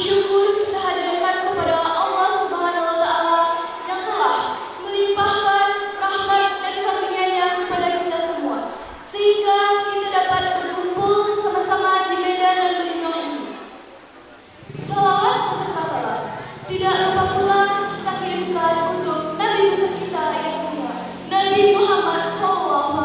syukur kita hadirkan kepada Allah Subhanahu wa Ta'ala yang telah melimpahkan rahmat dan karunia-Nya kepada kita semua, sehingga kita dapat berkumpul sama-sama di medan dan berlindung ini. Salawat beserta salam tidak lupa pula kita kirimkan untuk Nabi besar kita yang mulia, Nabi Muhammad SAW.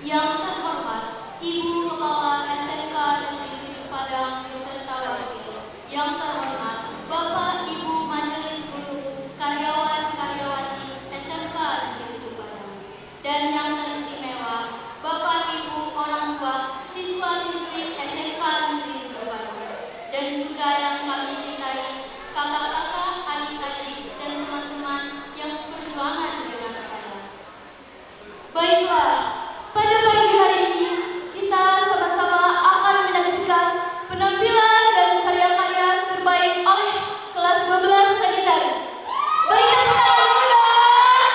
Yang terhormat Ibu Kepala SMK Negeri 7 Padang beserta wakil, yang terhormat Bapak Ibu Majelis Guru, karyawan-karyawati SMK Negeri 7 Padang, dan yang teristimewa Bapak Ibu orang tua siswa-siswi SMK Negeri 7 Padang, dan juga yang kami cintai kakak-kakak, adik-adik, dan teman-teman yang seperjuangan dengan saya. Baiklah, pada pagi hari ini kita sama-sama akan menyaksikan penampilan dan karya-karya terbaik oleh kelas 12 sanitari. Beri tepuk tangan dulu dong.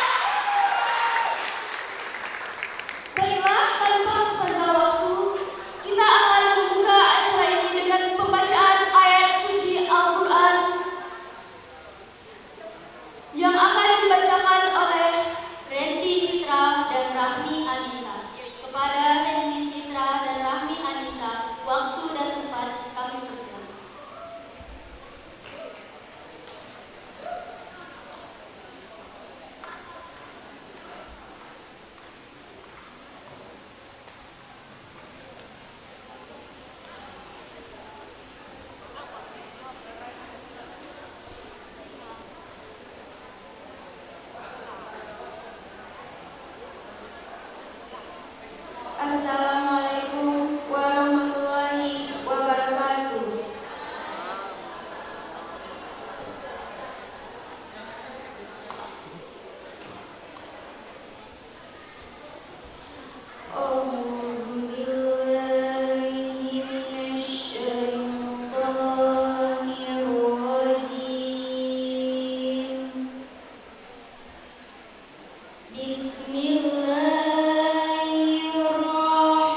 Baiklah, tanpa mempanjang waktu, kita akan membuka acara ini dengan pembacaan ayat suci Al-Quran yang akan dibacakan oleh Randy Citra dan Rahmi Anissa. Kepada Randy Citra dan Rahmi Anissa, waktu dan tempat kami persilakan. Assalamualaikum warahmatullahi wabarakatuh. Bismillahirrahmanirrahim.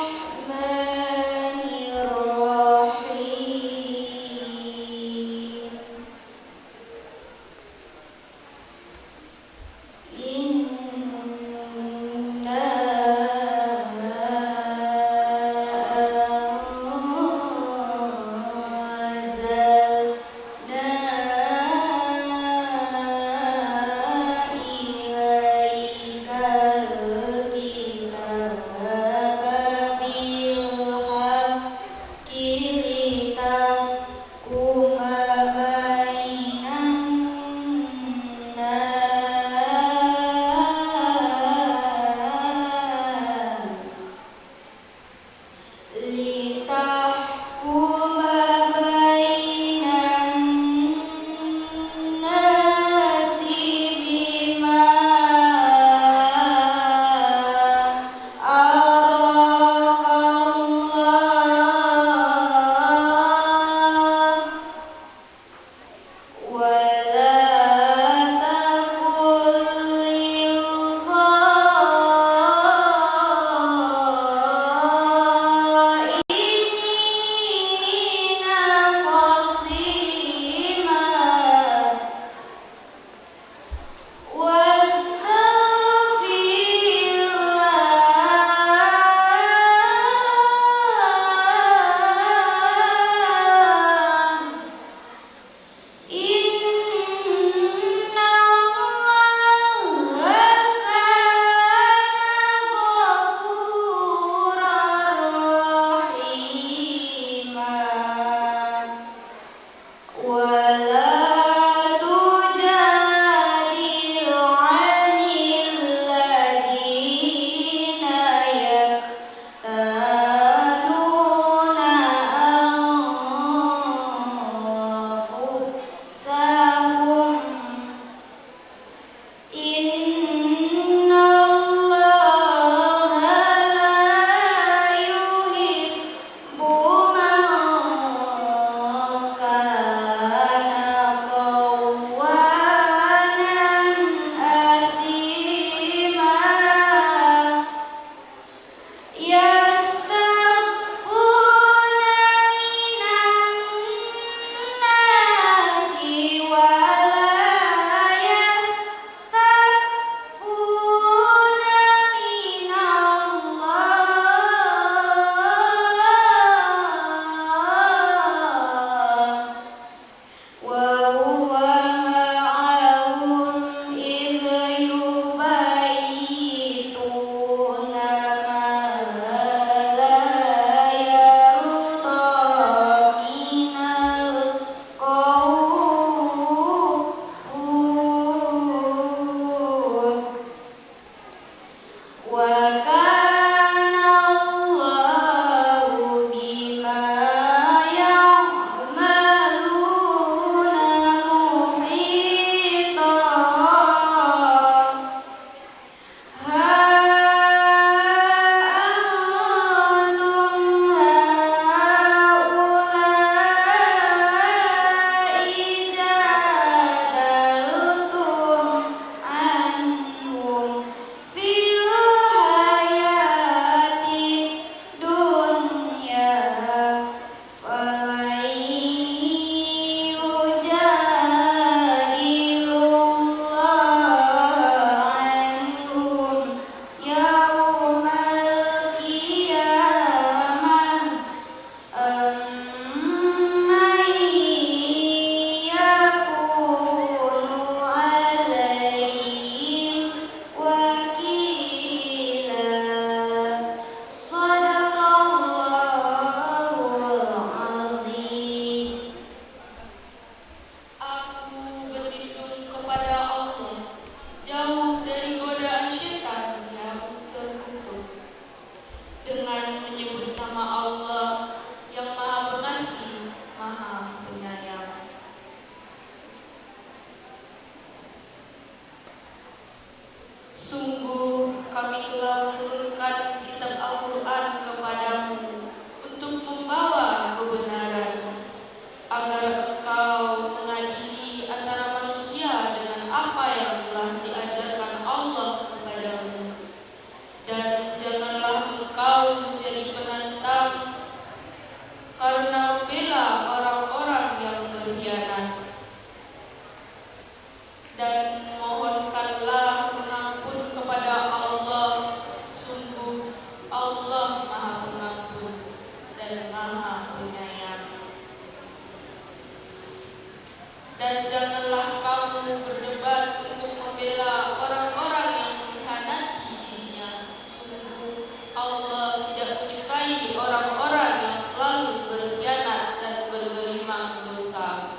Dan janganlah kamu berdebat untuk membela orang-orang yang mengkhianati dirinya. Sungguh Allah tidak menyukai orang-orang yang selalu berkhianat dan bergelimang dosa.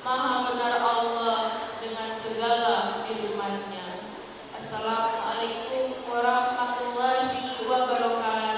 Maha benar Allah dengan segala firman-Nya. Assalamualaikum warahmatullahi wabarakatuh.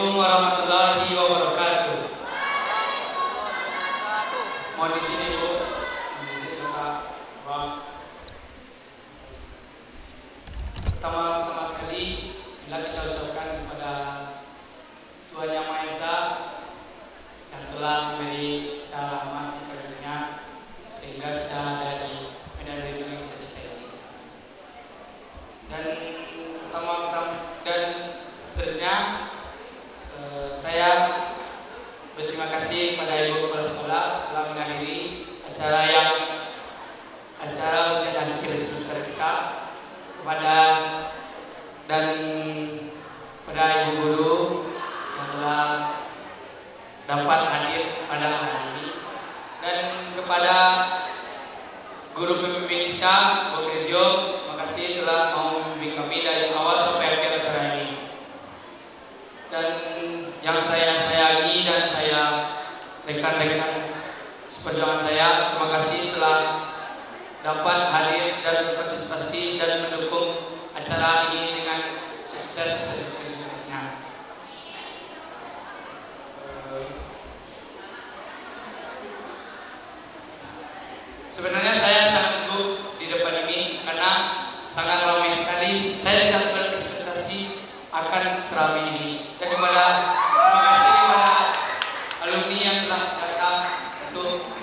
Assalamualaikum warahmatullahi wabarakatuh. Mohon di sini Bu, di sini Pak. Pertama sekali, bila kita ucapkan kepada Tuhan Yang Maha Esa yang telah memberi kita rahmat karunia sehingga kita ada di medan hidup yang kita cintai ini. Dan seterusnya saya berterima kasih kepada Ibu Kepala Sekolah telah menghadiri acara ujian akhir semester kita, kepada Ibu Guru yang telah dapat hadir pada hari ini, dan kepada guru pembimbing kita, Bu Kirjo, terima kasih telah mau membimbing kami dari awal sampai akhir acara ini. Dan yang saya sayangi dan saya rekan-rekan seperjuangan saya, terima kasih telah dapat hadir dan berpartisipasi dan mendukung acara ini dengan sukses-suksesnya. Sebenarnya saya sangat gugup di depan ini karena sangat ramai sekali. Saya tidak berekspektasi akan seramai ini. Dan terima kasih kepada alumni yang telah datang untuk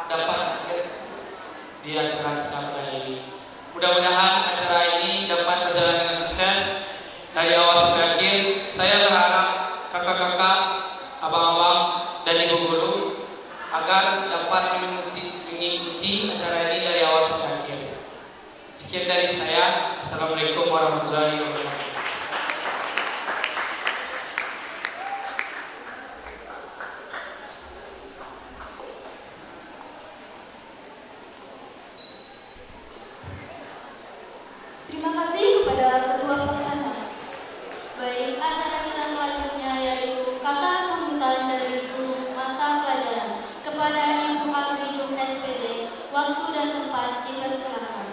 dapat hadir di acara kita pada hari ini. Mudah-mudahan acara ini dapat berjalan dengan sukses dari awal sampai akhir. Saya berharap kakak-kakak, abang-abang, dan ibu guru agar dapat mengikuti acara ini dari awal sampai akhir. Sekian dari saya. Assalamualaikum warahmatullahi wabarakatuh. Terima kasih kepada Ketua Pelaksana. Baik, acara kita selanjutnya yaitu kata sambutan dari guru mata pelajaran kepada Ibu Akrijum SPD. Waktu dan tempat dipersilakan.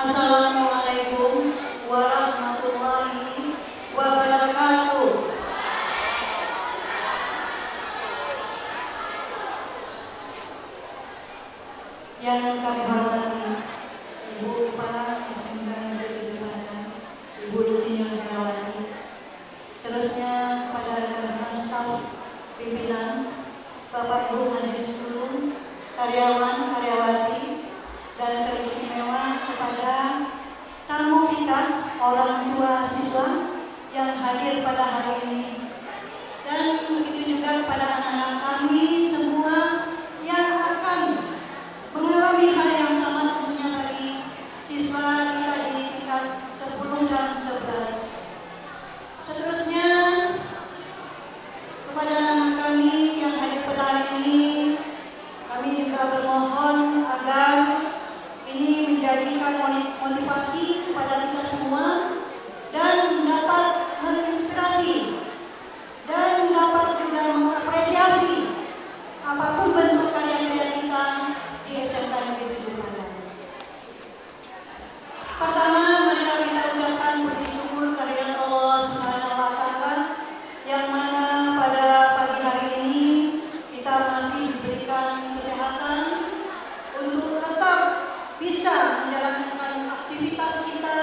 Assalamualaikum warahmatullahi wabarakatuh. Yang kami hormati Ibu Kepala SMK Negeri 7 Padang, Ibu Insinyur Herawati, seterusnya kepada rekan-rekan staf pimpinan, Bapak Ibu Majelis Guru, karyawan, karyawati, dan teristimewa kepada tamu kita, orang tua siswa yang hadir pada hari ini, dan begitu juga kepada anak-anak kami semua yang akan mengalami hal yang sama tentunya bagi siswa kita di tingkat 10 dan 11. Seterusnya kepada anak-anak kami yang hadir pada hari ini, kami juga bermohon agar ini menjadikan motivasi kepada kita semua dan dapat menginspirasi dan dapat juga mengapresiasi apapun bentuk karya-karya kita di SMK Negeri 7 Padang. Pertama, marilah kita ucapkan puji syukur kehadirat Allah Subhanahu wa Ta'ala yang mana pada pagi hari ini kita masih diberikan kesehatan untuk tetap bisa menjalankan aktivitas kita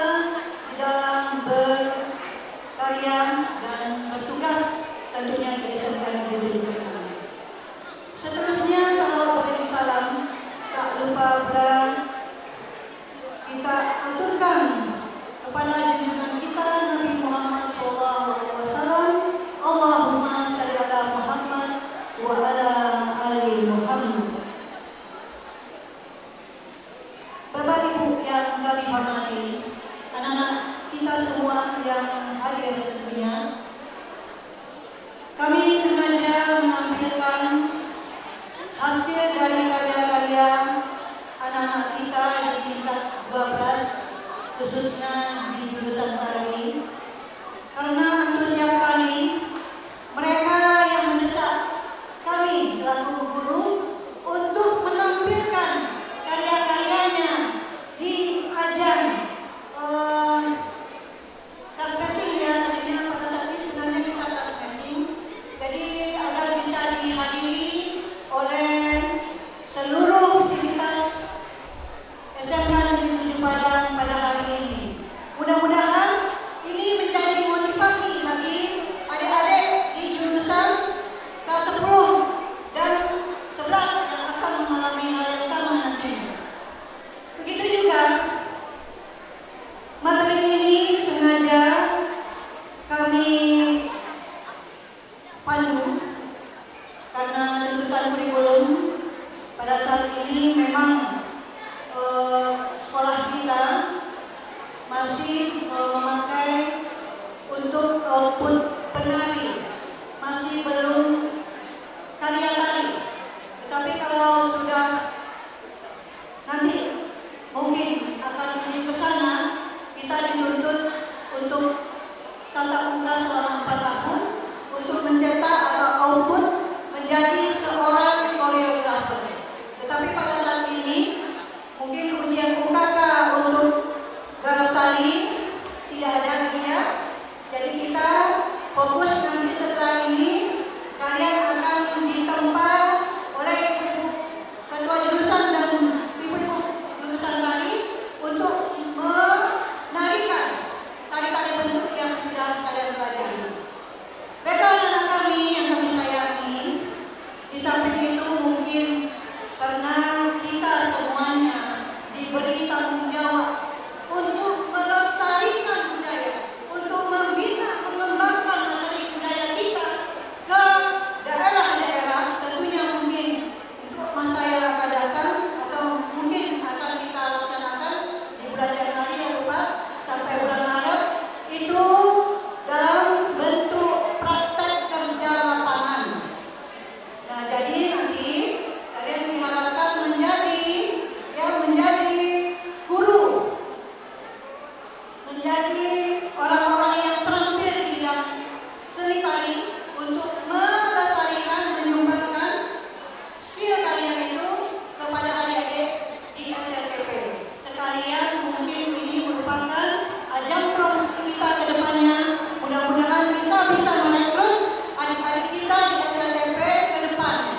di dalam berkarya dan bertugas tentunya di SMK Negeri 7 Padang. Seterusnya, salawat beriring salam tak lupa pula kita aturkan kepada junjungan kita Nabi Muhammad SAW. Allahumma salli ala Muhammad wa ala ali Muhammad. Bapak Ibu yang kami hormati, anak-anak kita semua yang hadir tentunya. Kami sengaja menampilkan hasil dari karya-karya anak-anak kita di tingkat 12, khususnya di jurusan tari. Karena antusias sekali, mereka yang mendesak kami selaku guru untuk menampilkan karya-karyanya di ajang kasmeting ya. Tadinya pada saat ini sebenarnya kita kasmeting, jadi agar bisa dihadiri oleh seluruh sisitas SMK Negeri 7 Padang pada hari ini. Mudah-mudahan ini menjadi motivasi bagi adik-adik di jurusan kelas 10 dan 11 yang akan mengalami hal yang sama nantinya. Begitu juga materi ini sengaja kami pandu karena tuntutan kurikulum pada saat ini memang sekolah kita masih memakai untuk output penari, masih belum karya tari. Tetapi kalau sudah nanti mungkin akan menuju ke sana, kita dituntut untuk tatap muka selama 4 tahun untuk mencetak atau output menjadi seorang koreografer. Tetapi pada saat ini mungkin ujian UKK untuk garap tari tidak ada lagi ya. Jadi kita fokus nanti setelah ini kalian akan ditempa oleh ibu-ibu ketua jurusan dan ibu-ibu jurusan tari untuk menarikan tari-tari bentuk yang sudah kalian pelajari. Mereka anak kami yang kami sayangi, di samping itu mungkin karena kita semuanya diberi tanggung jawab untuk melestarikan budaya, untuk membina, mengembangkan materi budaya kita ke daerah-daerah. Tentunya mungkin untuk masa yang akan datang atau mungkin akan kita laksanakan di bulan Januari ya Bapak sampai bulan Maret itu dalam bentuk praktek kerja lapangan. Nah, jadi nanti kalian diharapkan menjadi guru, menjadi orang-orang yang terampil di bidang seni tari untuk melestarikan, menyumbangkan skill kalian itu kepada adik-adik di SLTP. Sekalian mungkin ini merupakan ajang promosi kita ke depannya. Mudah-mudahan kita bisa merekrut adik-adik kita di SLTP ke depannya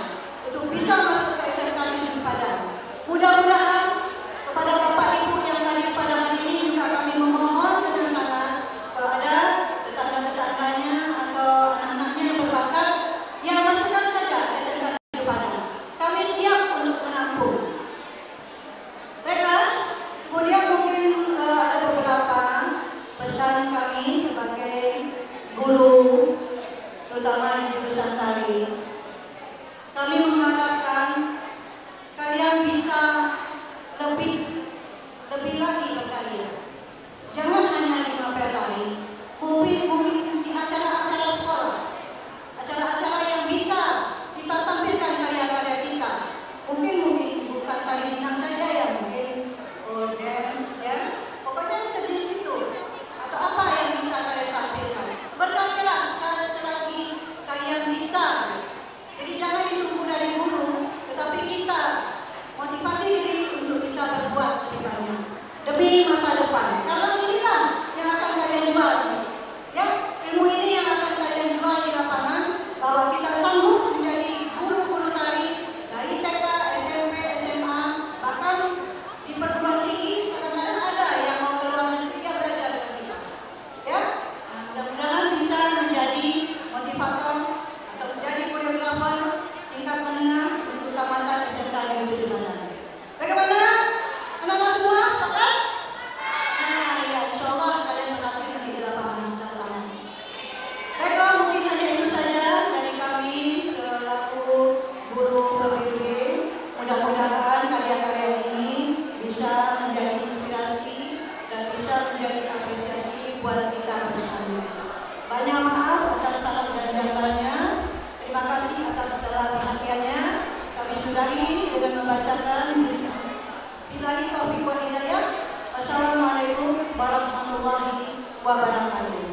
untuk bisa masuk ke SMK 7 Padang. Mudah-mudahan kepada Bapak Ibu yang hadir pada hari ini juga kami memohon dengan sangat kalau ada tetangga-tetangganya atau anak-anaknya yang berbakat, ya masukkan saja ke SMK 7 Padang. Kami siap untuk menampung. Baiklah, kemudian mungkin ada beberapa pesan kami sebagai guru, terutama di jurusan tari. Kami mengharapkan kalian bisa lebih lagi berkarya. Jangan hanya di mapel tari, mungkin di acara-acara sekolah, acara-acara yang bisa kita tampilkan karya-karya kita. Mungkin bukan tari Minang saja ya, mungkin dance ya, pokoknya sejenis itu atau apa yang bisa kalian tampilkan. Berkaryalah selagi kalian kita bersama. Banyak maaf atas salah dan janggalnya. Terima kasih atas segala perhatiannya. Kami sudahi dengan membacakan Billahi taufiq wal hidayah. Wassalamualaikum warahmatullahi wabarakatuh.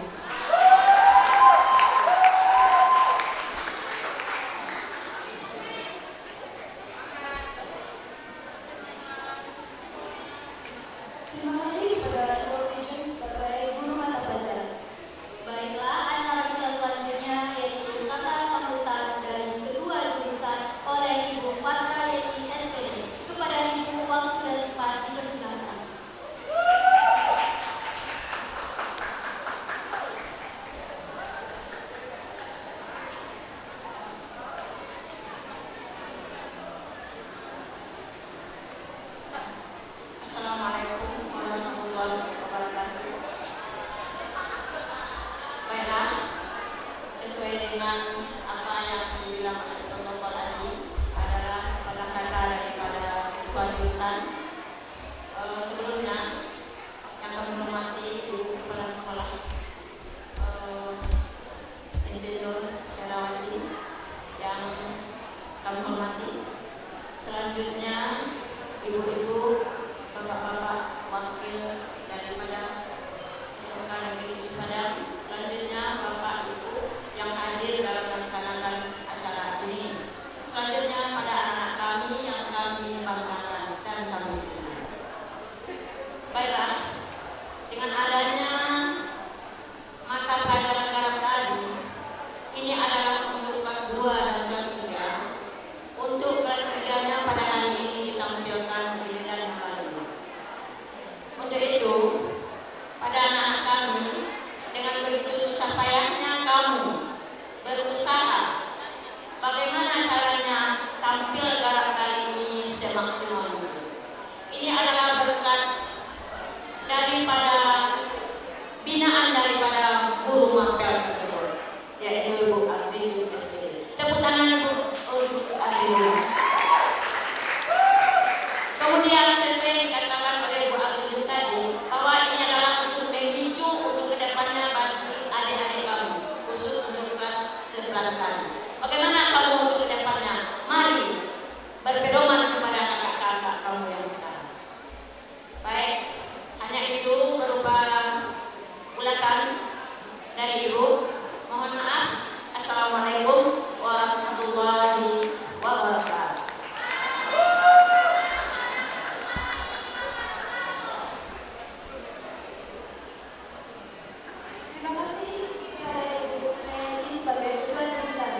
Terima kasih kepada Lord Regent sebagai guru mata pelajaran. Baiklah, acara kita selanjutnya yaitu kata sambutan dari kedua jurusan oleh Ibu Fatra Leti SPD. Kepada Ibu, waktu dan tempat dipersilakan. Assalamualaikum warahmatullahi wabarakatuh. Baiklah, sesuai dengan apa yang dibilang oleh protokol tadi adalah sepatah kata daripada ketua jurusan. Sebelumnya yang kami hormati Ibu Kepala Sekolah Insinyur Herawati yang kami hormati. Selanjutnya ibu-ibu, bapak-bapak wakil daripada SMK Negeri 7 Padang. Selanjutnya bapak ibu yang hadir dalam melaksanakan acara ini. Selanjutnya pada anak-anak kami yang kami banggakan dan kami cintai. Baiklah, dengan adanya mata pelajaran garap tadi, ini adalah untuk kelas 2 dan kelas 3. Untuk kelas 3-nya pada hari ini ditampilkan pilihan yang baru. Untuk itu, pada anak-anak kami, dengan begitu susah payahnya kamu berusaha bagaimana caranya tampil garap kali ini semaksimal mungkin. Ini adalah berkat daripada binaan daripada guru mapel tersebut, yaitu Ibu Adri SPD. Tepuk tangan Ibu Adri. Kemudian sesuai dikatakan oleh Bu Agri tadi bahwa ini adalah untuk memicu untuk kedepannya bagi adik-adik kami, khusus untuk kelas 11 kami. Bagaimana kamu untuk kedepannya? Mari berpedoman kepada kakak-kakak kamu yang sekarang. Baik, hanya itu berupa ulasan dari Ibu. Mohon maaf. Assalamualaikum warahmatullahi wabarakatuh. Terima kasih kepada Ibu Leti sebagai ketua jurusan.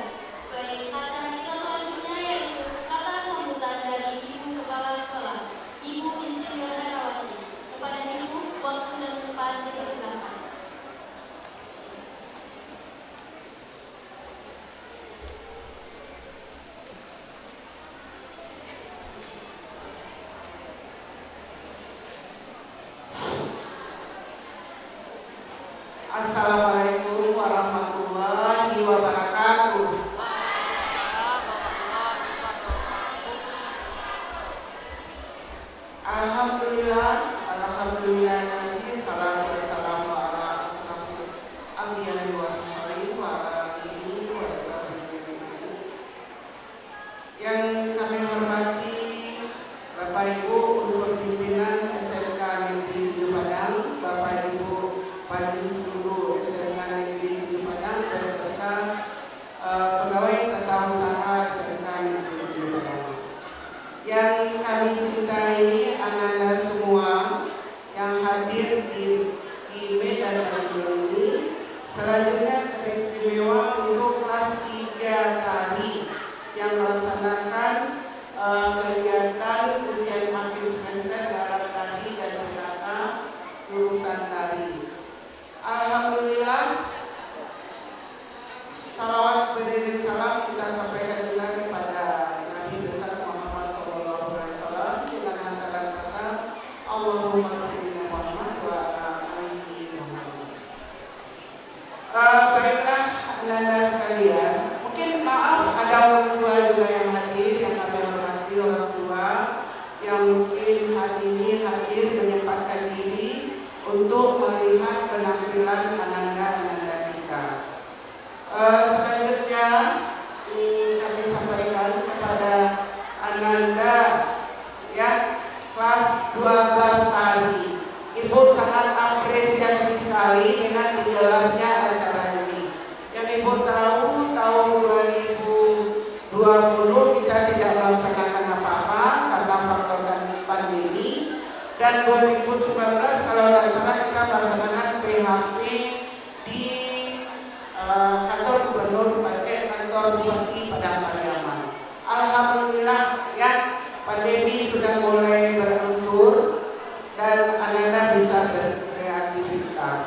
Baik, acara kita selanjutnya yaitu kata sambutan dari Ibu Kepala Sekolah, Ibu Insinyur Herawati. Kepada Ibu, waktu dan tempat dipersilakan. Assalamualaikum warahmatullahi wabarakatuh. Alhamdulillah, alhamdulillah nasi salatu wassalamu ala asrafil anbiya'i wal mursalin wa ala alihi wa sahbihi ajma'in. Yang kami hormati Bapak Ibu unsur pimpinan SMK Negeri 7 Padang, Bapak Ibu Majelis Guru SMK Negeri 7 Padang beserta pegawai tata usaha SMK Negeri 7 Padang. Yang kami cintai Ananda semua yang hadir di Medan hari ini. Selanjutnya teristimewa untuk kelas 3 tadi yang melaksanakan kegiatan ujian akhir semester garap tadi dan penata jurusan tari. Alhamdulillah, salawat beriring salam kita sampaikan juga kepada Nabi besar Muhammad SAW dengan hantaran kata Allahumma sholli ala Muhammad wa ala ali Muhammad. Baiklah, Anda sekalian, mungkin maaf ada orang tua juga yang hadir, yang kami hormati orang tua yang mungkin hari ini hadir menyempatkan diri untuk melihat penampilan ananda-ananda kita. Selanjutnya kami sampaikan kepada ananda ya kelas 12 tadi. Ibu sangat apresiasi sekali dengan digelarnya acara ini. Yang Ibu tahu tahun 2020 kita tidak melaksanakan apa-apa karena faktor pandemi, dan 2019 kalau tidak salah kita melaksanakan PHP di kantor Bupati Padang Pariaman. Alhamdulillah ya, pandemi sudah mulai berangsur dan ananda bisa berkreativitas.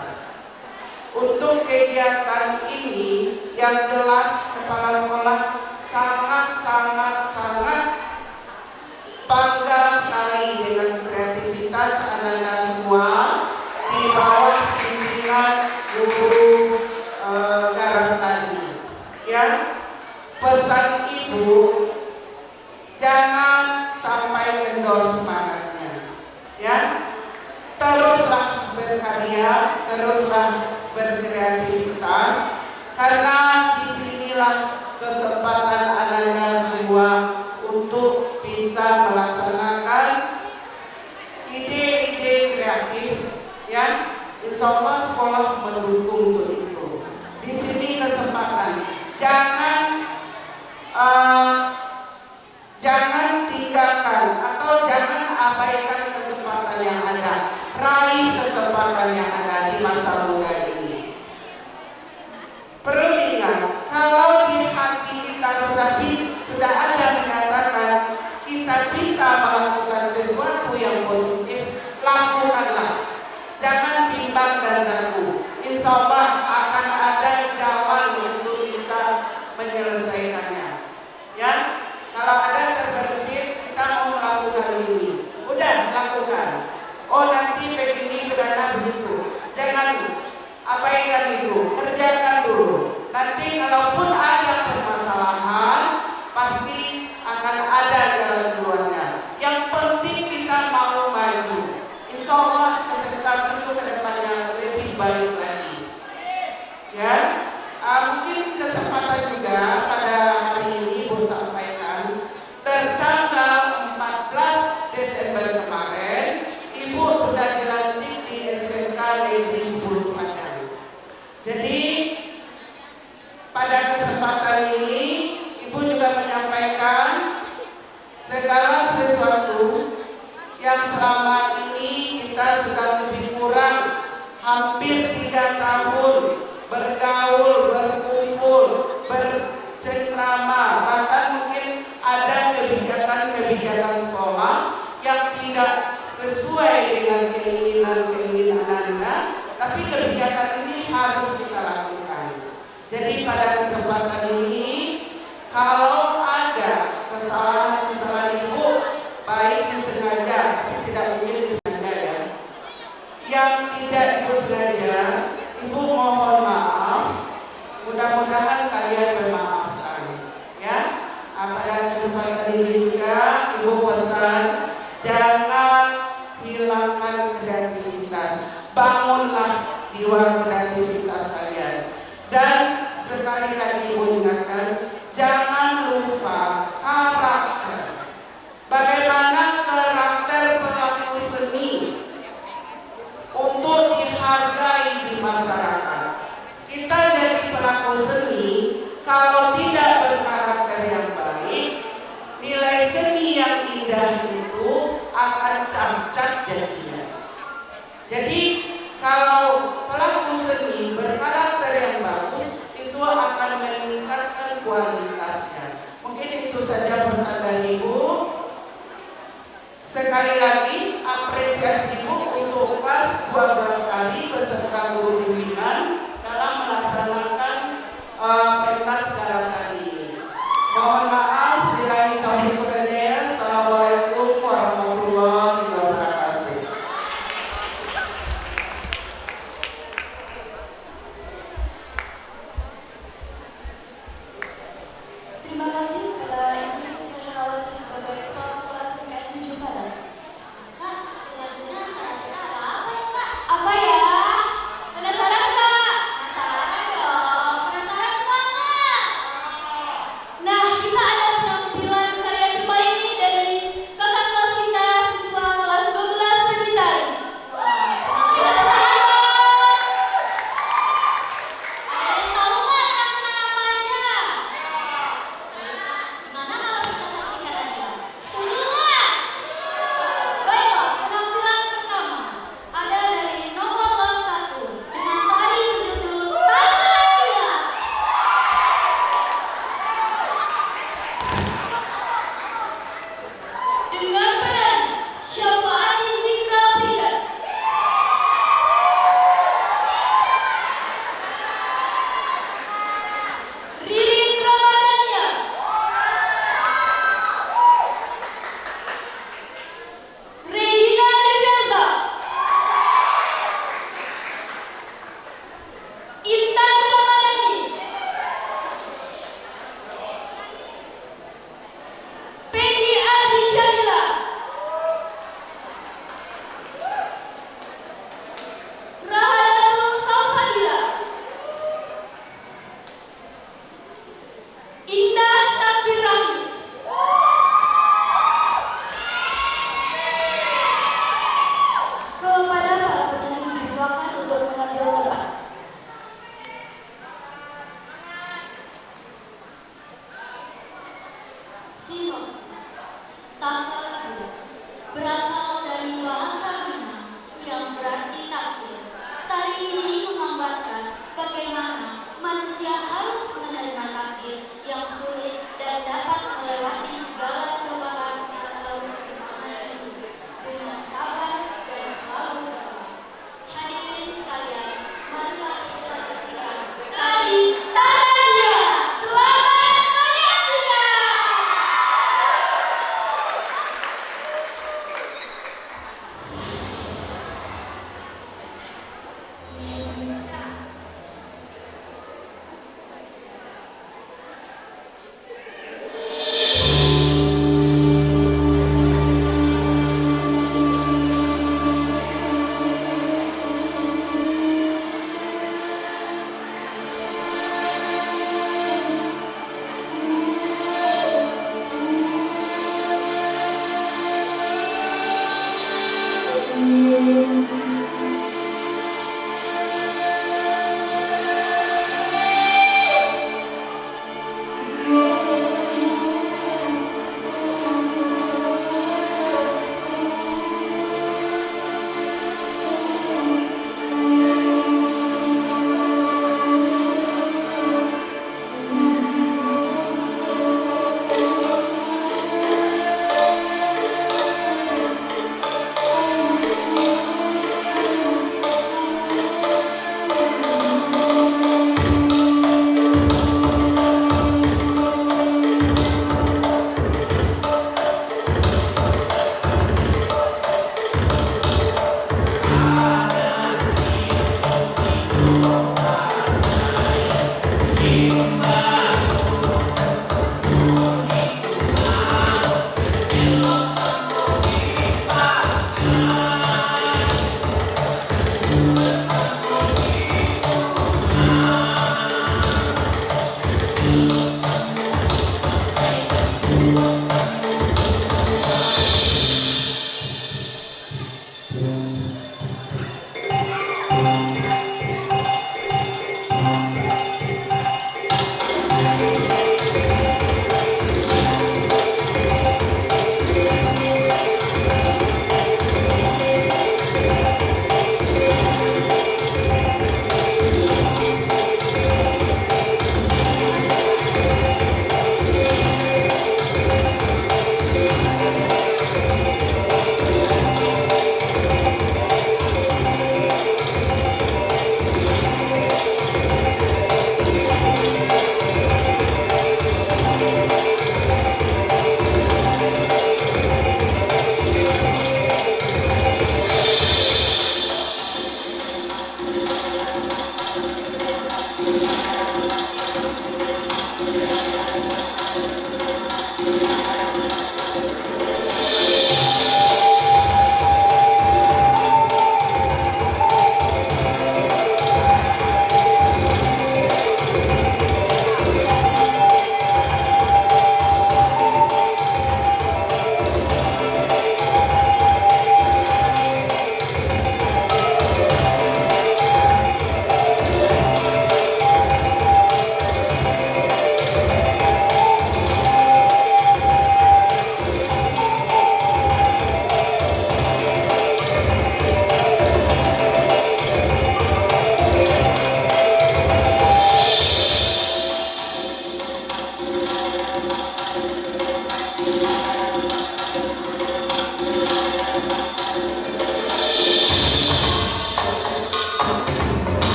Untuk kegiatan ini yang jelas kepala sekolah sangat bangga sekali dengan kreativitas ananda semua di bawah bimbingan guru Garang tadi. Ya, pesan ibu jangan sampai kendor semangatnya. Ya, teruslah berkarya, teruslah berkreativitas, karena disinilah kesempatan ananda semua untuk bisa melaksanakan ide-ide kreatif. Ya, insya Allah sekolah mendukung untuk itu. Di sini kesempatan, jangan tinggalkan atau jangan abaikan kesempatan yang ada. Raih kesempatan yang ada di masa muda ini. Perlu diingat, kalau di hati kita sudah ada menyatakan kita bisa melakukan sesuatu yang positif, lakukanlah. Jangan bimbang dan ragu. Insya Allah akan ada jalan untuk bisa menyelesaikannya. Ya, kalau ada terbersit kita mau melakukan ini, udah lakukan. Oh nanti begini begana begitu. Jangan abaikan itu, kerjakan dulu. Nanti kalaupun ada permasalahan, pasti akan ada jalan keluarnya. Yang penting kita mau maju. Insya Allah SMK itu ke depannya lebih baik lagi. Ya, mungkin kesempatan juga pada hari ini Ibu sampaikan, tertanggal 14 Desember kemarin Ibu sudah dilantik di SMK Negeri 10 Padang. Jadi pada kesempatan ini Ibu juga menyampaikan segala sesuatu yang selama ini kita sudah lebih kurang hampir 3 tahun bergaul, berkumpul, bercengkrama, bahkan mungkin ada kebijakan sekolah yang tidak sesuai dengan keinginan Anda, tapi kebijakan ini harus kita lakukan. Jadi pada kesempatan ini, kalau ada kesalahan Ibu, baik disengaja, tapi tidak mungkin disengaja ya, yang tidak Ibu sengaja, Ibu mohon maaf. Mudah-mudahan kalian memaafkan. Ya, pada kesempatan ini juga Ibu pesan, jangan hilangkan kreativitas. Bangunlah jiwa kreativitas kalian. Dan sekali lagi Ibu ingatkan, jangan lupa karakter. Bagaimana karakter pelaku seni untuk dihargai di masyarakat. Kita jadi pelaku seni, kalau tidak berkarakter yang baik, nilai seni yang indah itu akan cacat jadinya. Jadi kalau pelaku seni berkarakter yang bagus, itu akan meningkatkan kualitasnya. Mungkin itu saja pesan dari Ibu. Sekali lagi apresiasi Ibu untuk kelas 12 kali beserta guru bimbingan dalam melaksanakan pentas Garang tadi.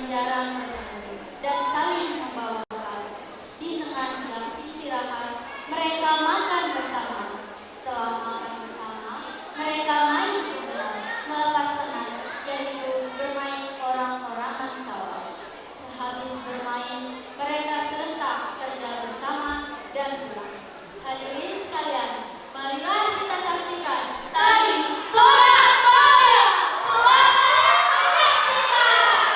yang jarang bertemu dan saling membawakan. Di tengah jam istirahat, mereka makan bersama. Setelah makan bersama, mereka main sebentar, melepas penat, yaitu bermain orang-orangan sawah. Sehabis bermain, mereka serentak kerja bersama dan pulang. Hadirin sekalian, marilah kita saksikan tari Sorak Baya. Selamat menyaksikan.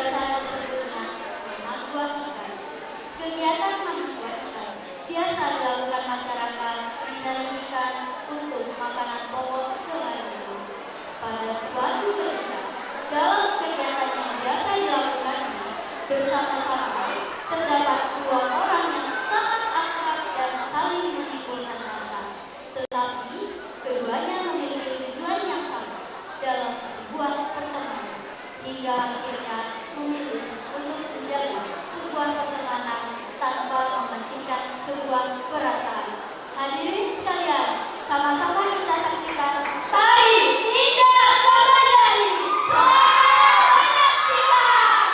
biasa disebut dengan penangguhan ikan. Kegiatan menangguhan ikan biasa dilakukan masyarakat mencari ikan untuk makanan pokok sehari-hari. Pada suatu ketika, dalam kegiatan yang biasa dilakukan bersama-sama, terdapat dua orang yang sangat akrab dan saling menimbulkan rasa. Tetapi keduanya memiliki tujuan yang sama dalam sebuah pertemanan, hingga akhirnya memilih untuk menjalin sebuah pertemanan tanpa mementingkan sebuah perasaan. Hadirin sekalian, sama-sama kita saksikan tari Indah Kamajari. Selamat menyaksikan.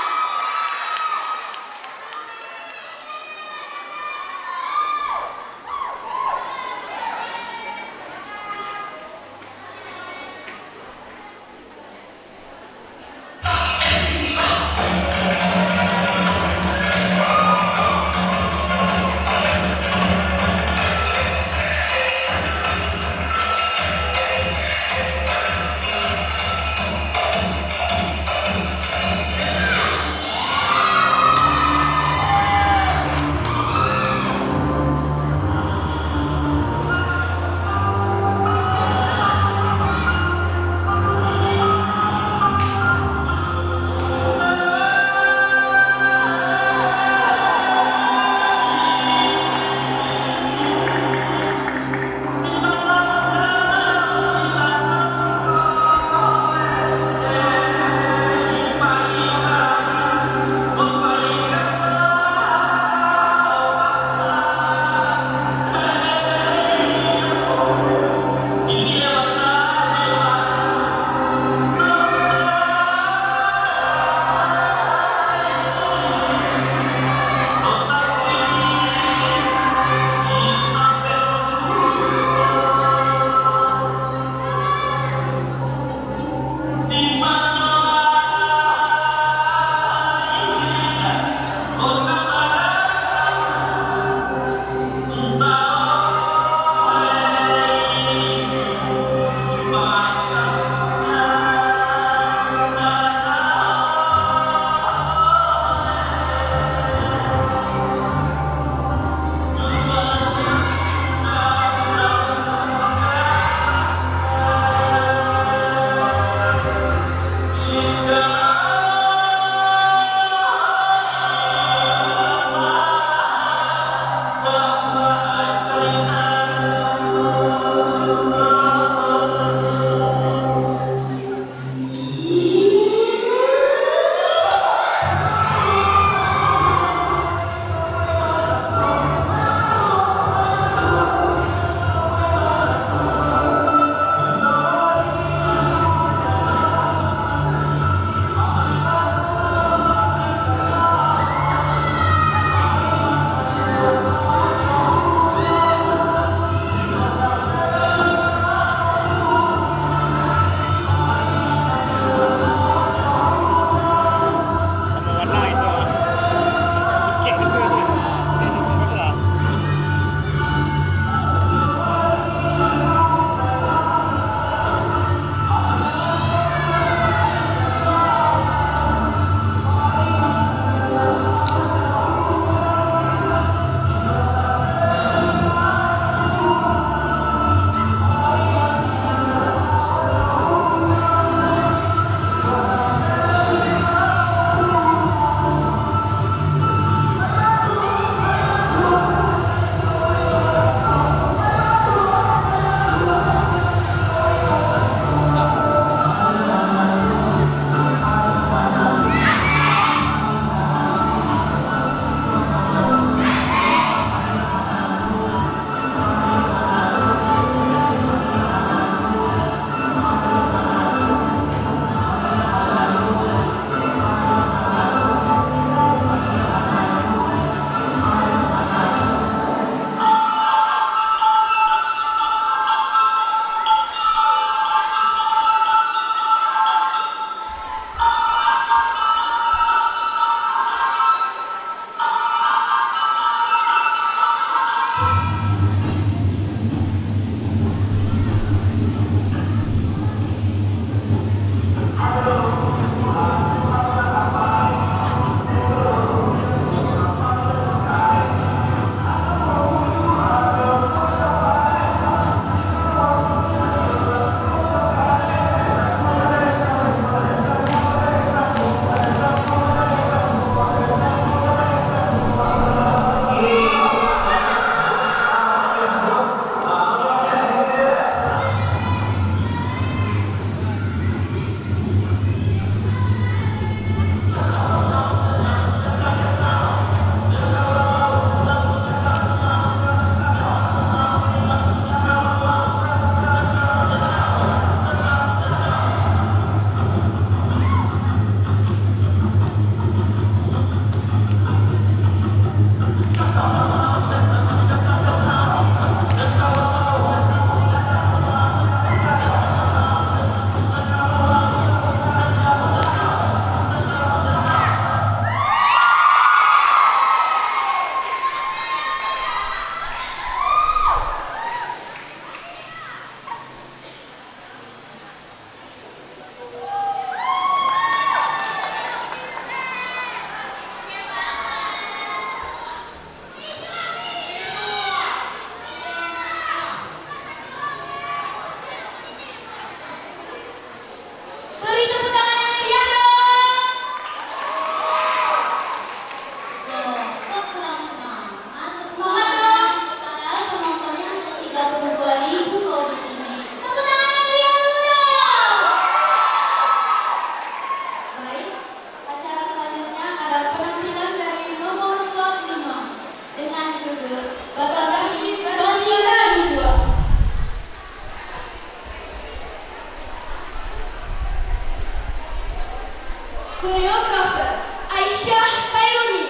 Koreografer Aisyah Khairuni.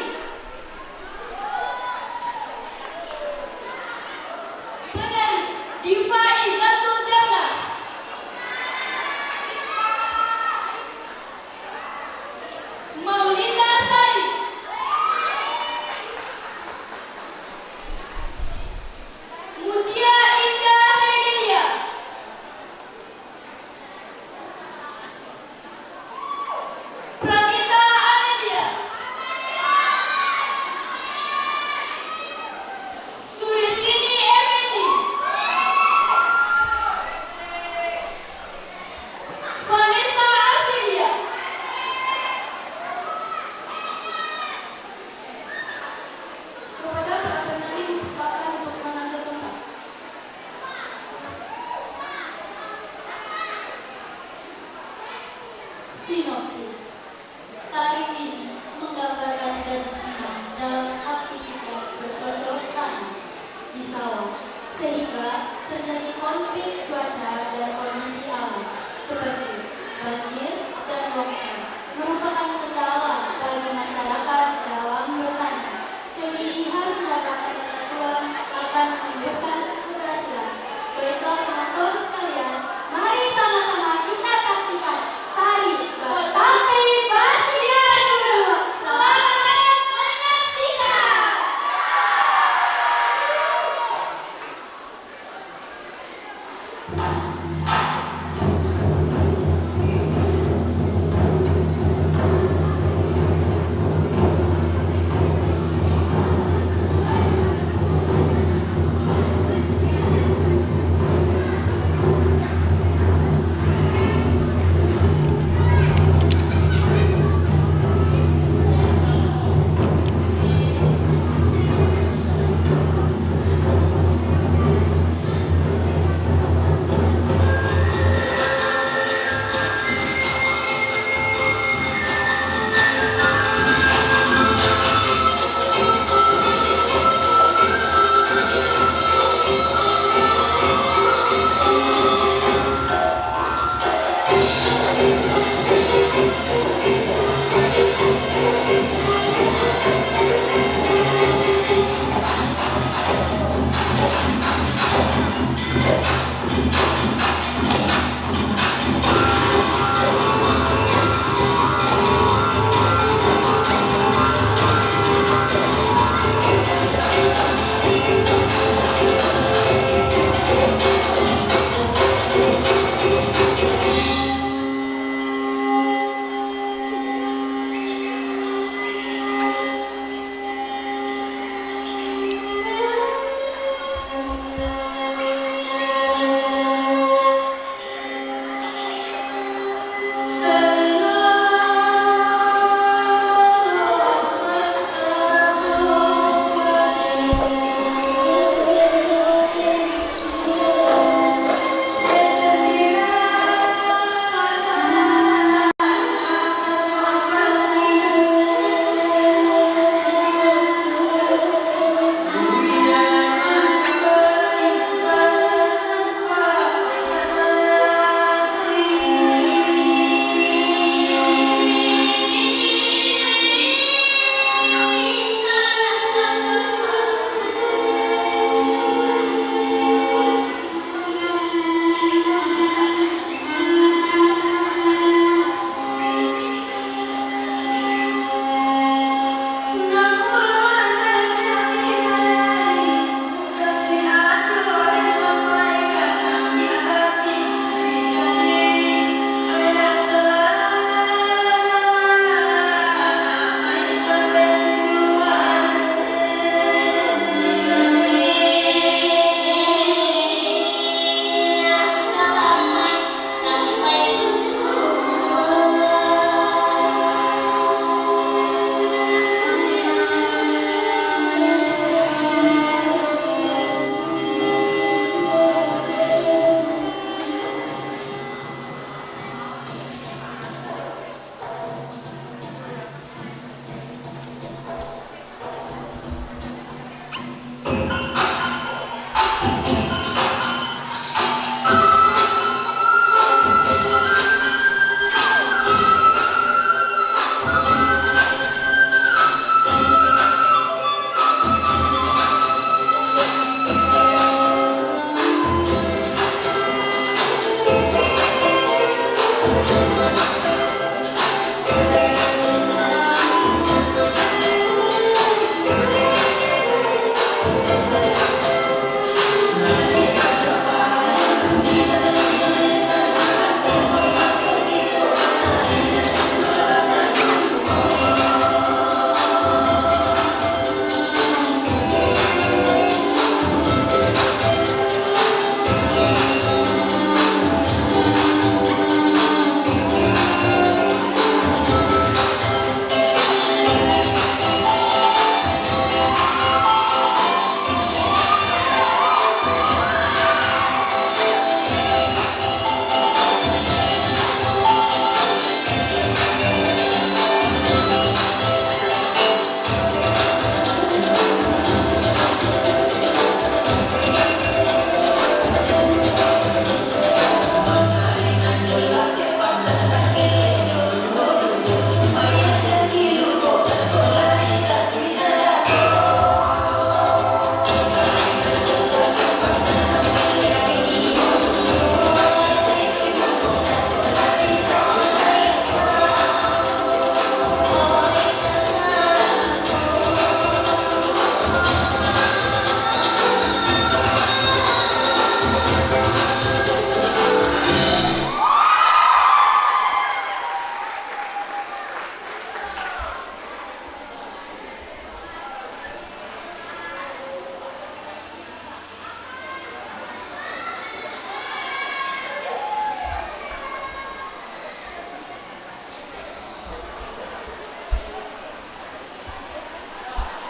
Penari Diva Izzatul Jannah. Maulina Sari. Mutia Indah Regelia. Pramita Amelia.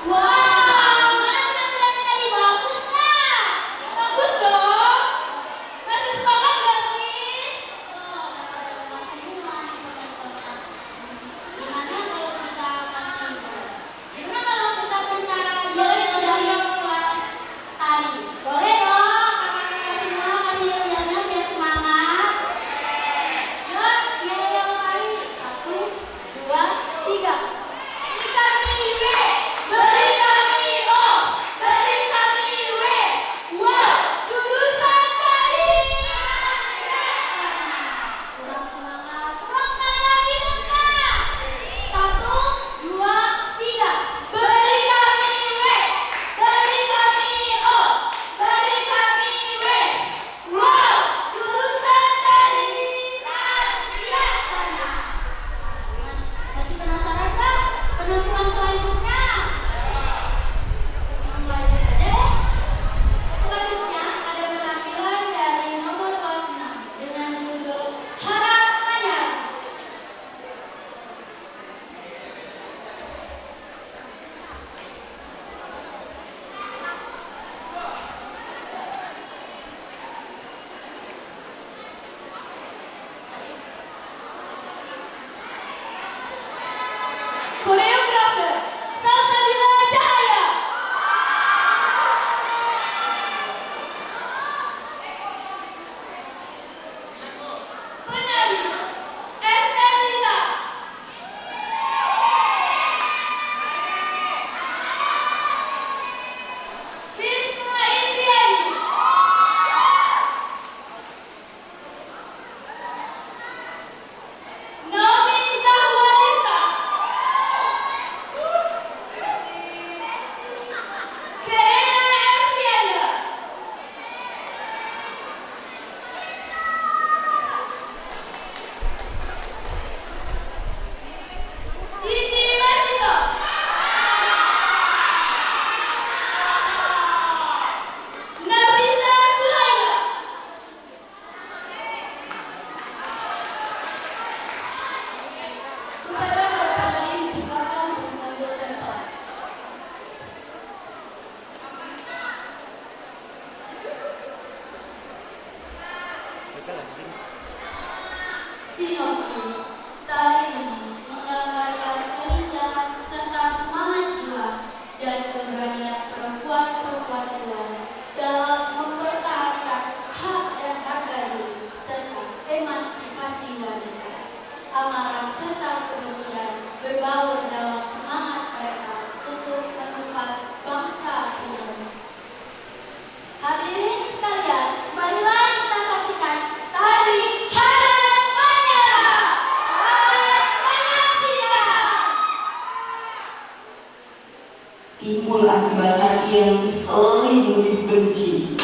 Wah, gimana penampilannya tadi? Bagus nggak? Ya, bagus dong. Masih sekolah nggak sih? Oh, daripada rumah semua teman-teman. Gimana kalau kita kasih? Gimana kalau kita minta dia dari kelas tari? Boleh dong, kakak-kakak semua kasih hadiahnya biar semangat. Yuk, dia yang tari. 1, 2, 3. Beri kami W, beri kami O, beri kami W. Wow, jurusan tari. Kurang semangat. Kurang sekali lagi dong, Kak. 1, 2, 3. Beri kami W, beri kami O, beri kami W. Wow, jurusan tari. Masih penasaran kan penampilan selanjutnya? Mulai aja deh. Selanjutnya ada penampilan dari nomor 6 dengan judul Harap Menyerah. Koreografer Salsabila Cahaya. Penari Estelita. Visma Indiani. Nomi Zahwarita. Kerena Elfrianda. Siti Masito. Nafisa Suhaila. Kepada para penari disilakan untuk mengambil tempat. Sinopsis. Tari ini menggambarkan kelincahan serta semangat juang dan keberanian perempuan-perempuan Tuhan dalam mempertahankan hak dan harga diri serta emansipasi wanita. Amarah serta kebencian berbaur dalam semangat mereka untuk menumpas bangsa ini. Hadirin sekalian, marilah kita saksikan tari Harap Menyerah. Selamat menyaksikan. Timbul akibat hati yang selalu dibenci.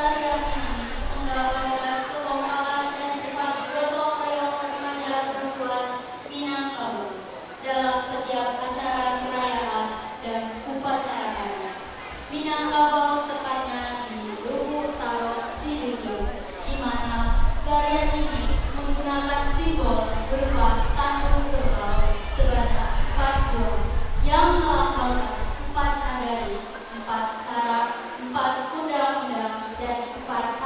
tarian ini menggambarkan kekompakan dan sifat gotong royong remaja perempuan Minangkabau dalam setiap acara perayaan dan upacara adat. Minangkabau tepatnya di Luwu Utara Sidoarjo, di mana tarian ini menggunakan simbol berupa tandu kerbau sebanyak 4 buah yang melambangkan 4 nagari, 4 syarat, 4 undang-undang, dan 4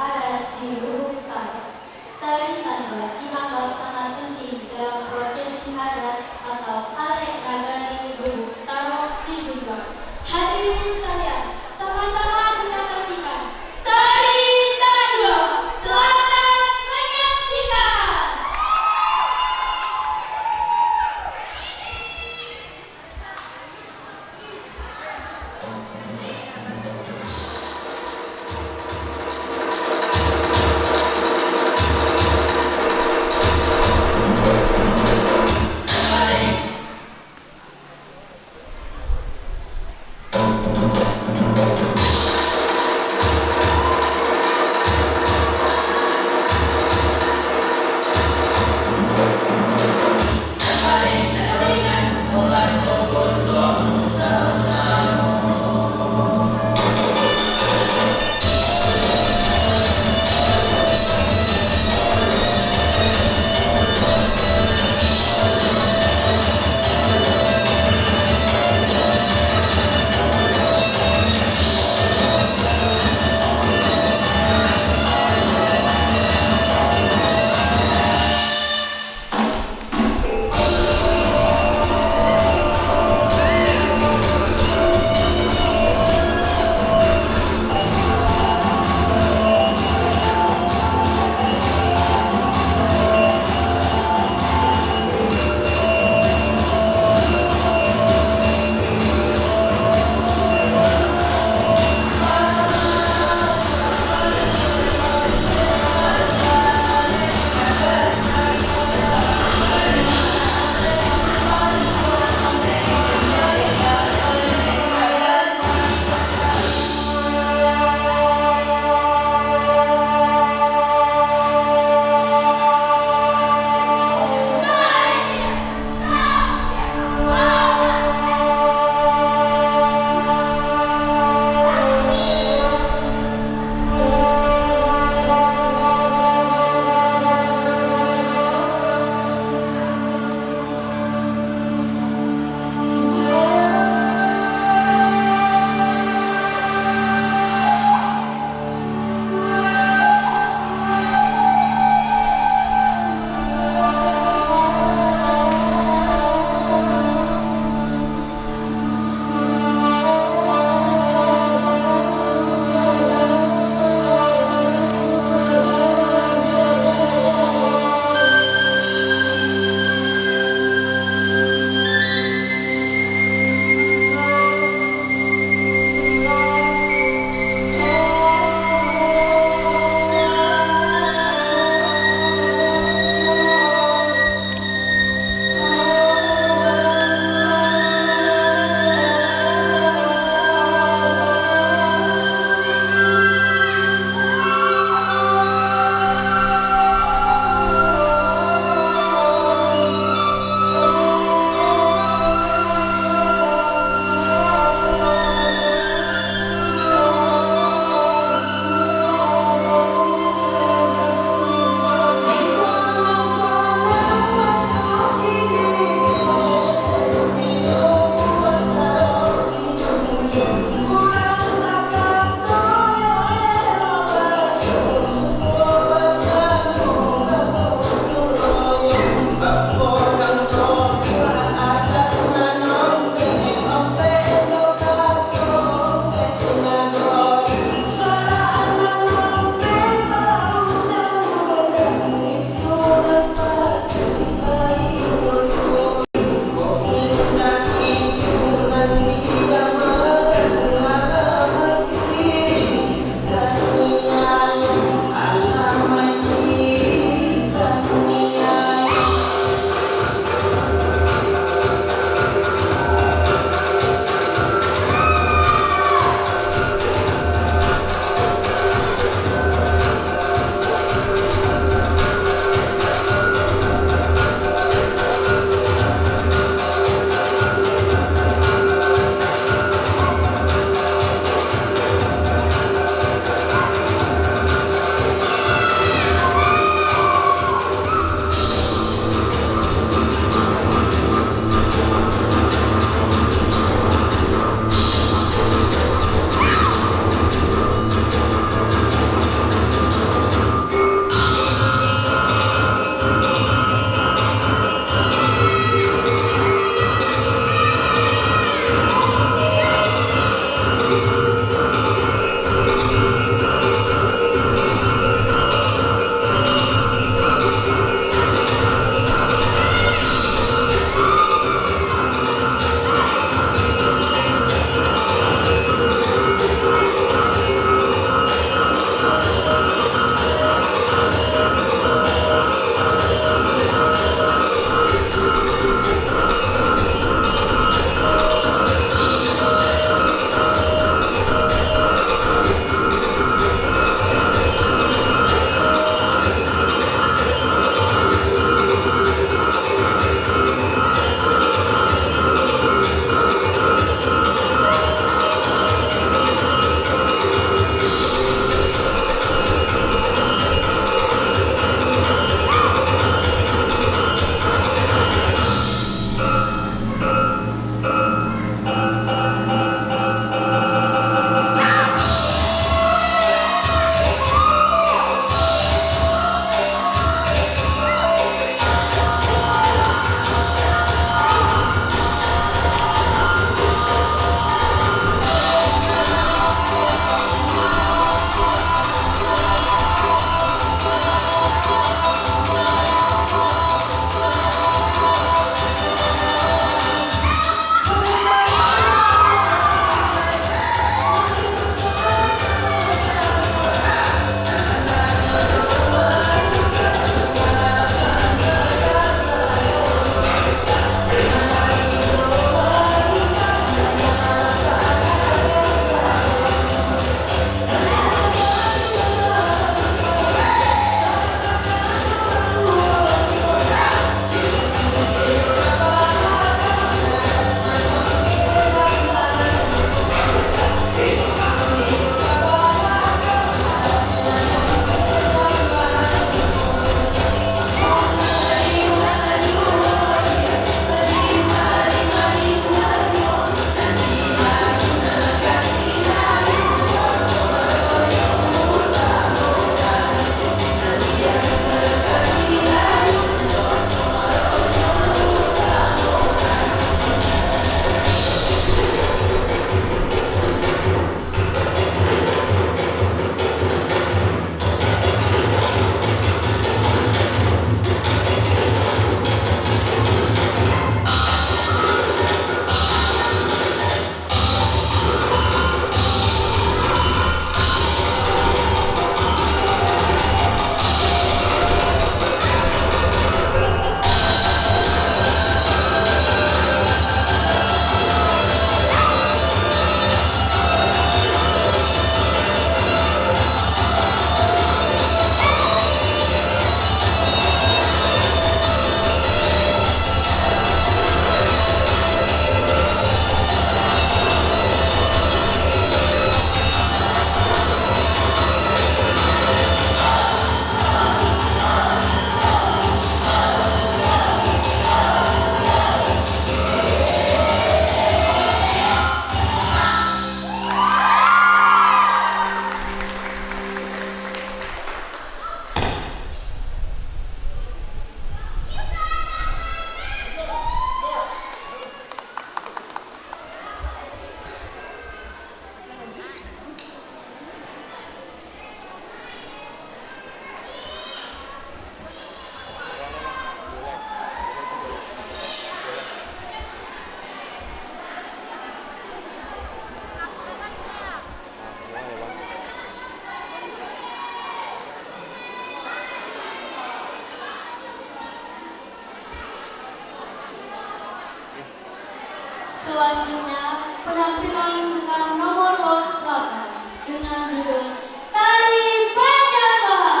Selanjutnya, penampilan dengan nomor lot 8 dengan judul Tari Pajabah.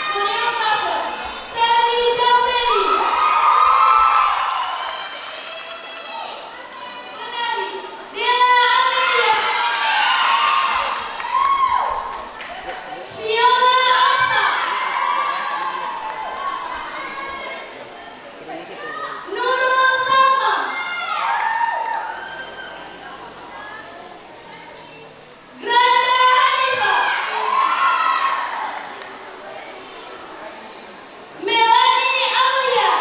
Koreografer Serly Jafeli. Penari Della Amelia. Viola Aksa. Nurul Salma. Granda Hanifa. Melanie Aulia.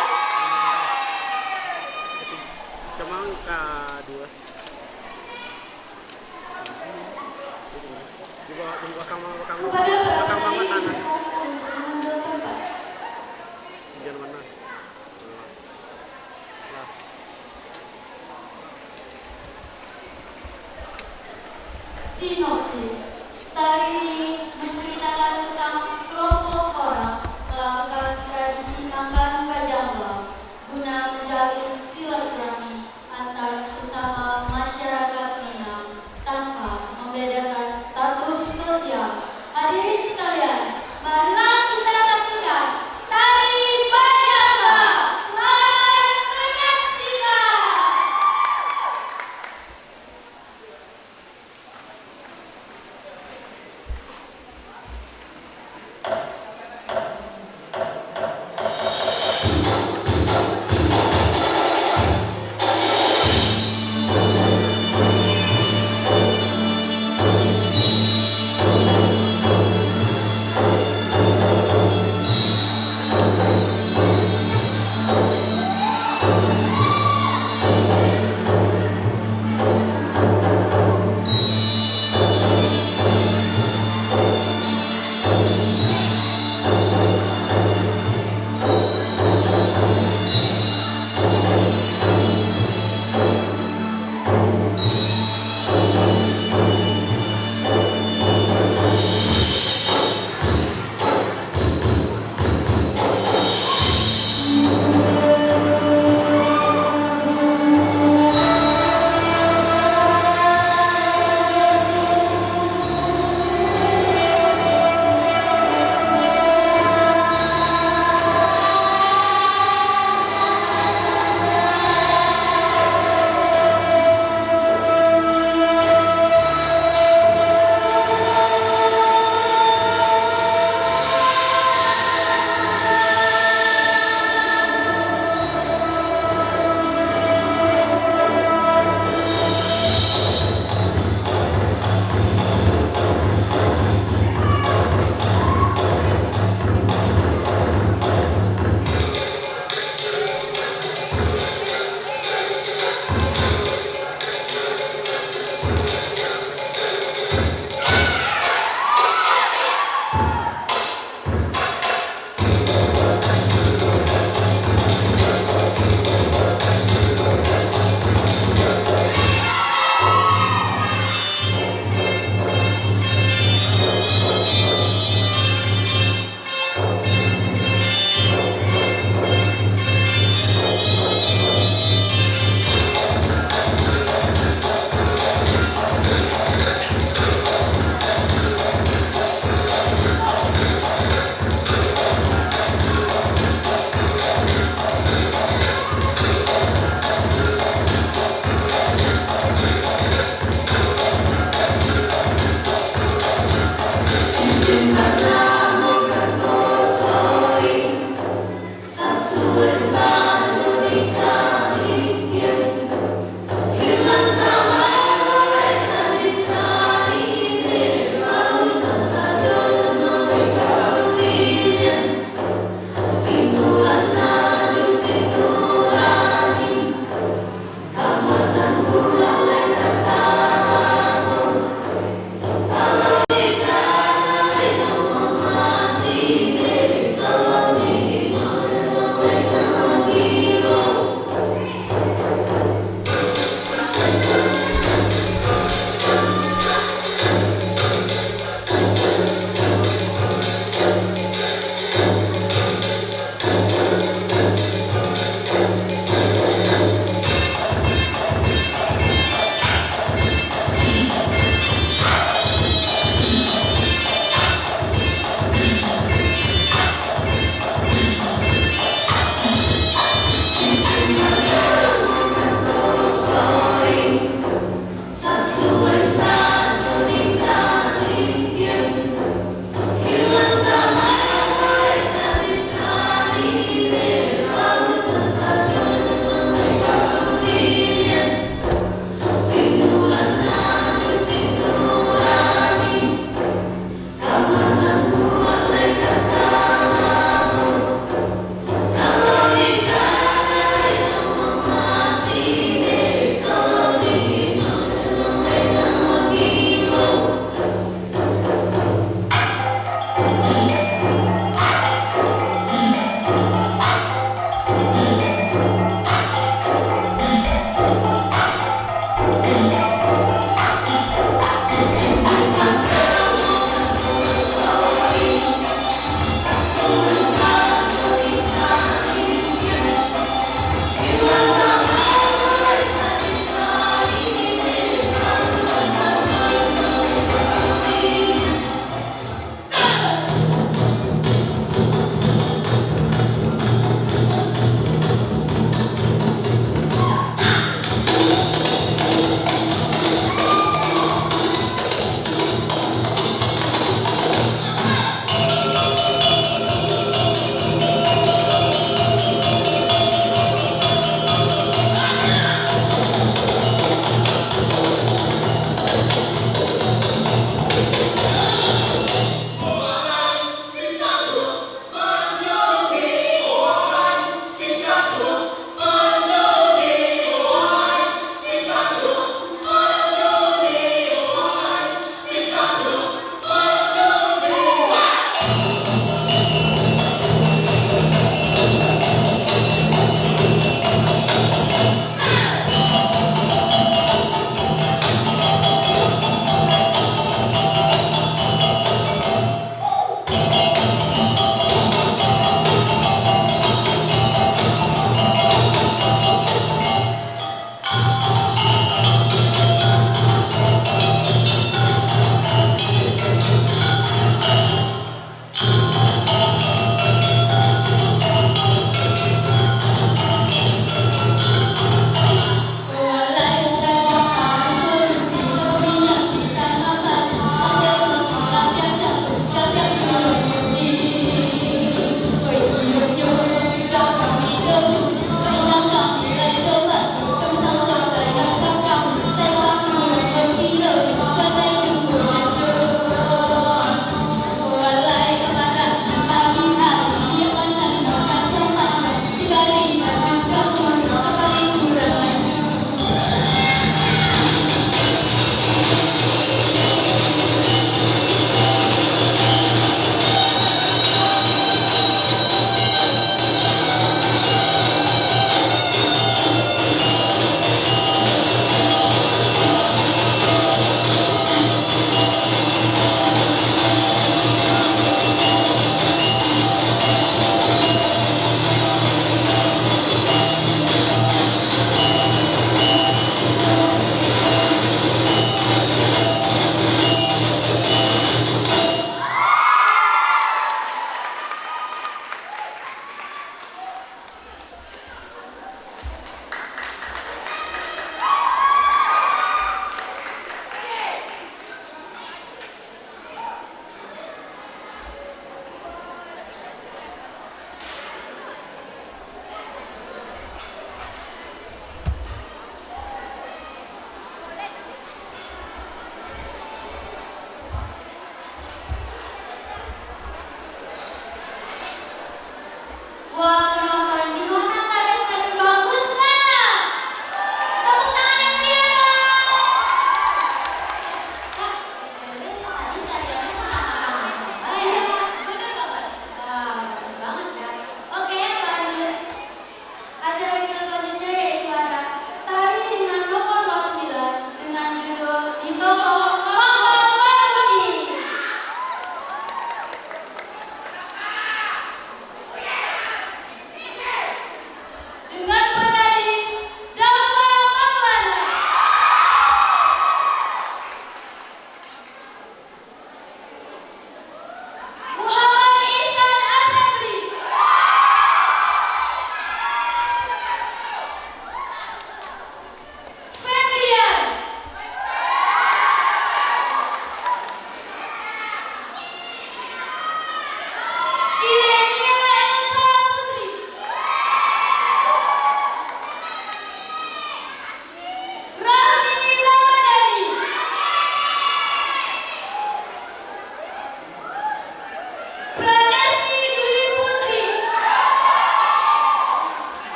Semangka dua. Di belakang Kepada para belakang penari tanah. dipersilakan untuk mengambil tempat. Bagian mana? Nah, Sinopsis. Tari ini menceritakan tentang sekelompok orang melakukan tradisi makan pajamba guna menjalin silaturahmi antar sesama masyarakat Minang tanpa membedakan status sosial. Hadirin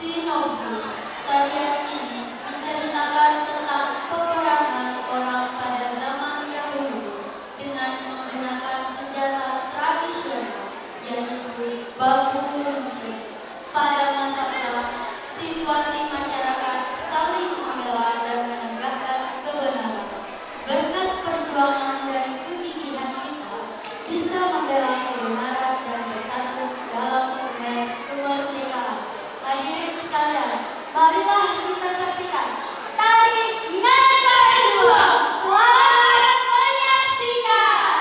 Sinopsis. Tarian ini menceritakan tentang peperangan orang pada zaman dahulu dengan menggunakan senjata tradisional, yaitu bambu runcing. Pada masa perang, situasi masyarakat saling membela dan menegakkan kebenaran. Berkat perjuangan dan kegigihan kita, bisa membela kebenaran dan bersatu dalam menaik kemerdekaan. Hadirin sekalian, marilah kita saksikan tari Naga Dua. Selamat menyaksikan.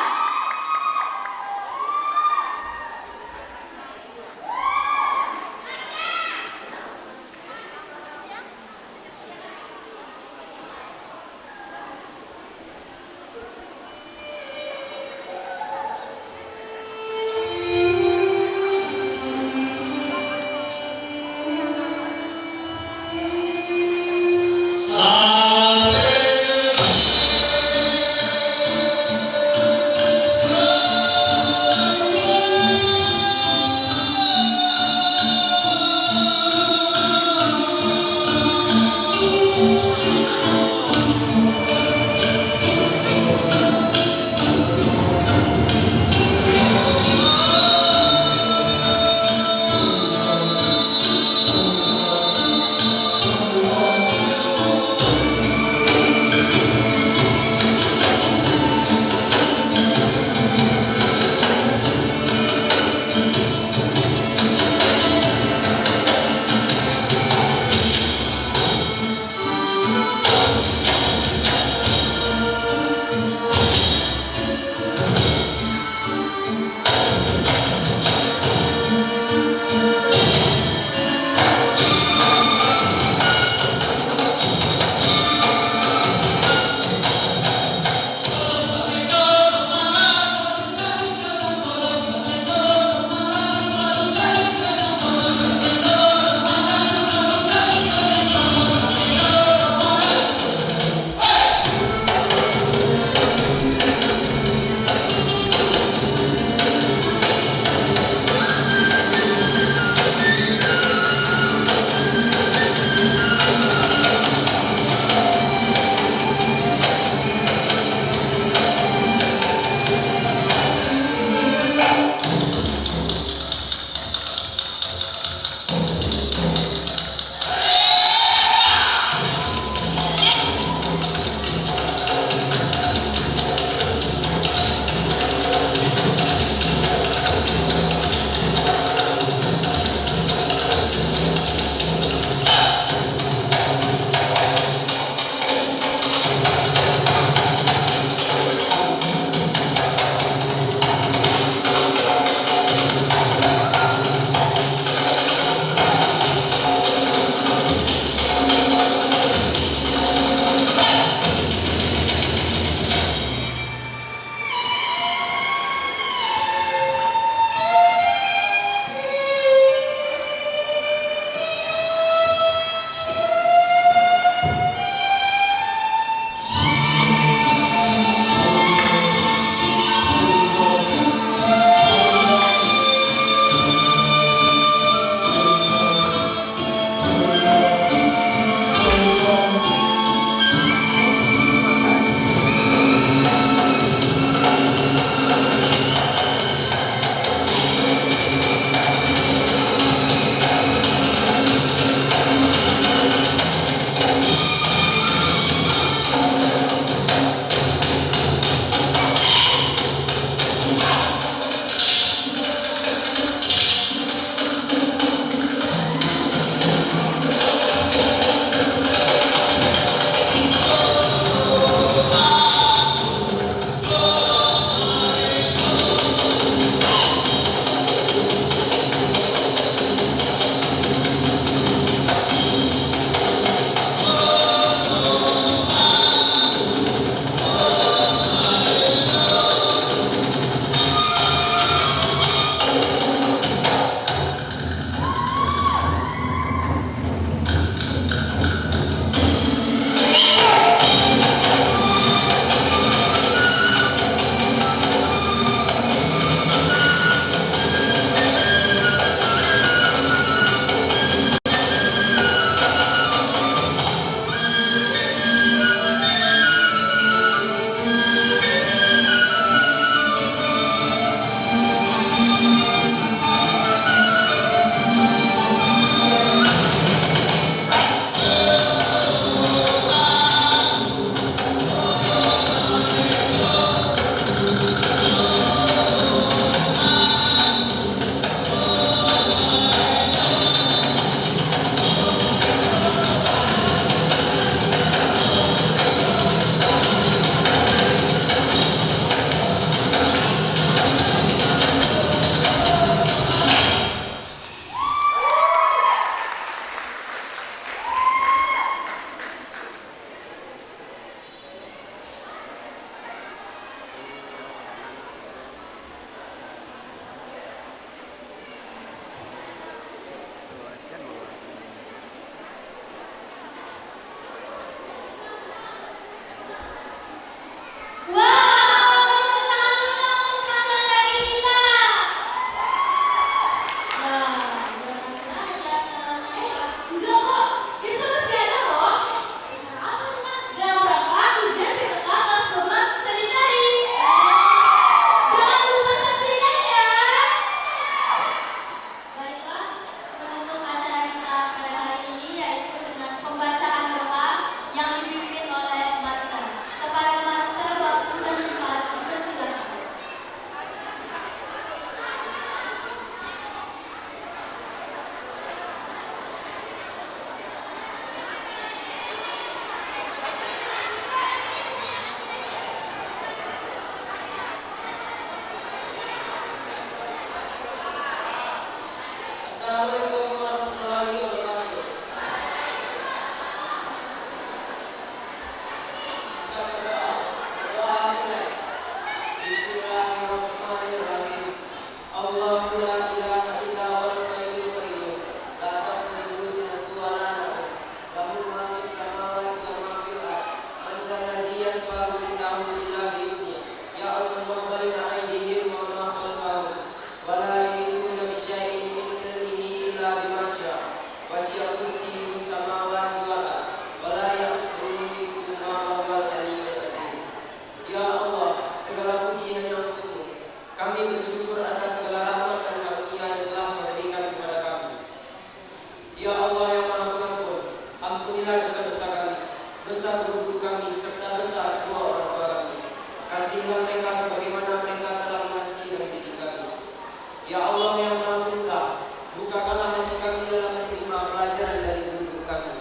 Ya Allah yang Maha Penyayang, bukakanlah hati kami dalam menerima pelajaran dari guru kami.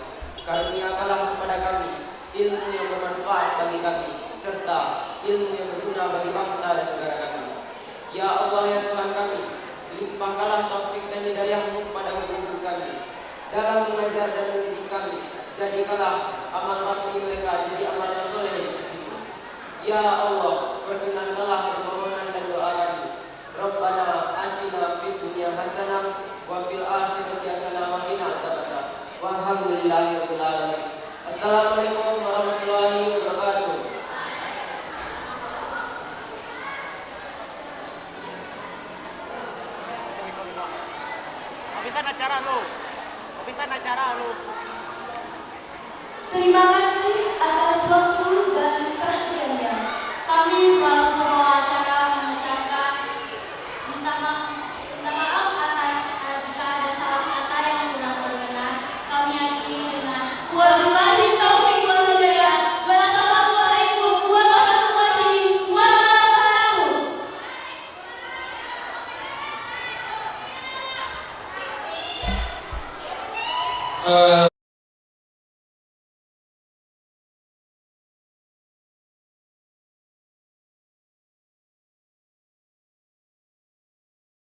Karuniakanlah kepada kami ilmu yang bermanfaat bagi kami, serta ilmu yang berguna bagi bangsa dan negara kami. Ya Allah ya Tuhan kami, limpahkanlah taufik dan hidayah-Mu kepada guru kami dalam mengajar dan mendidik kami. Jadikanlah amal bakti mereka jadi amal yang soleh di sisi-Mu. Ya Allah, perkenankanlah permohonan dan doa kami. Rabbana atina fid dunya hasanah wa fil akhirati hasanah wa qina adzabannar. Walhamdulillahirabbil alamin. Assalamualaikum warahmatullahi wabarakatuh. Habisan acara lu. Terima kasih atas waktu dan perhatiannya. Kami selaku pembawa acara mengucapkan minta maaf atas jika ada salah kata yang kurang berkenan. Kami akhiri dengan Wabillahi taufiq wal hidayah. Wassalamualaikum warahmatullahi wabarakatuh.